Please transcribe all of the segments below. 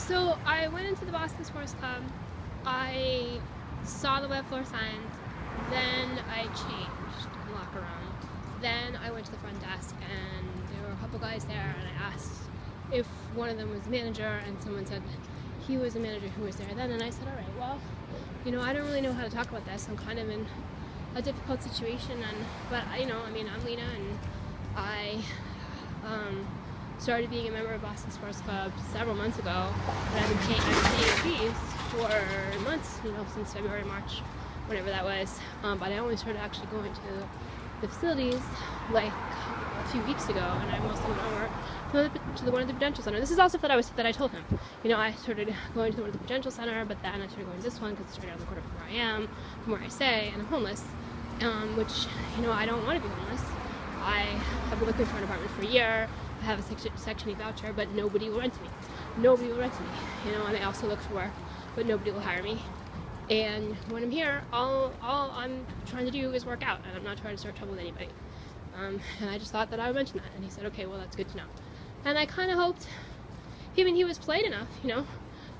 So I went into the Boston Sports Club. I saw the wet floor signs. Then I changed in the locker room. Then I went to the front desk, and there were a couple guys there, and I asked if one of them was the manager, and someone said he was the manager who was there then. And I said, all right, well, I don't really know how to talk about this. I'm kind of in a difficult situation, but I'm Lena, and I started being a member of Boston Sports Club several months ago, and I've been paying fees for months, since February, March, whenever that was. But I only started actually going to the facilities like a few weeks ago, and I mostly went over to one of the Prudential Center. This is also that I told him. I started going to one of the Prudential Center, but then I started going to this one because it's right around the corner from where I am, from where I stay, and I'm homeless. Which I don't want to be homeless. I have been looking for an apartment for a year. I have a Section 8 voucher, but nobody will rent to me. Nobody will rent to me. And I also look for work, but nobody will hire me. And when I'm here, all I'm trying to do is work out, and I'm not trying to start trouble with anybody. And I just thought that I would mention that. And he said, okay, well, that's good to know. And I kind of hoped, he was polite enough,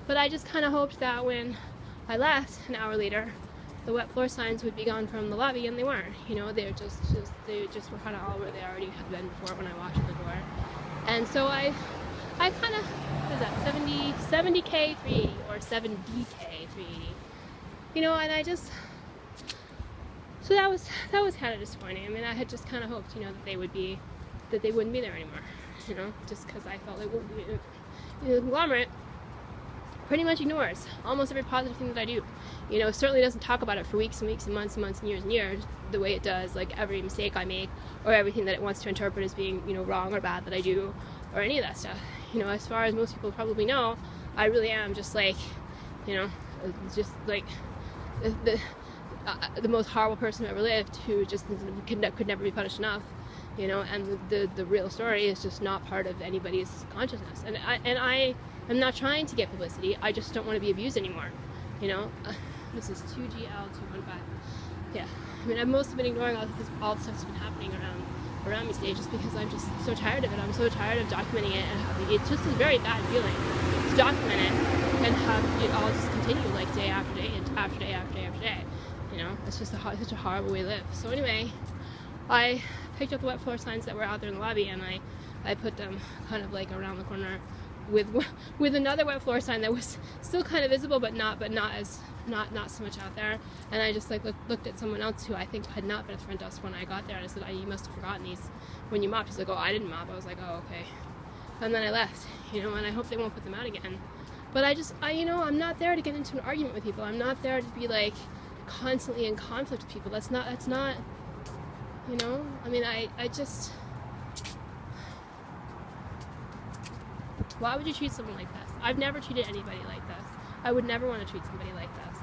but I just kind of hoped that when I left an hour later, the wet floor signs would be gone from the lobby, and they weren't. They just were kind of all where they already had been before when I walked in the door. And so I kind of, what is that, 70K 380 or 70K 380, and I just, so that was kind of disappointing. I mean, I had just kind of hoped, that they wouldn't be there anymore, just because I felt like the conglomerate pretty much ignores almost every positive thing that I do. Certainly doesn't talk about it for weeks and weeks and months and months and years the way it does, like every mistake I make or everything that it wants to interpret as being, wrong or bad that I do, or any of that stuff. As far as most people probably know, I really am just like, just like the most horrible person who ever lived, who just could never be punished enough. And the real story is just not part of anybody's consciousness. And I am not trying to get publicity. I just don't want to be abused anymore. This is 2GL215. Yeah. I mean, I've mostly been ignoring all the stuff that's been happening around me today, just because I'm just so tired of it. I'm so tired of documenting it and having it just a very bad feeling to document it and have it all just continue like day after day and after day after day after day. It's just such a horrible way to live. So anyway, I picked up the wet floor signs that were out there in the lobby, and I put them kind of like around the corner with another wet floor sign that was still kind of visible, but not so much out there. And I just looked at someone else who I think had not been at the front desk when I got there, and I said, you must have forgotten these when you mopped. He's like, oh, I didn't mop. I was like, oh, okay. And then I left, and I hope they won't put them out again. But I'm not there to get into an argument with people. I'm not there to be like constantly in conflict with people. That's not, I mean, I just, why would you treat someone like this? I've never treated anybody like this. I would never want to treat somebody like this.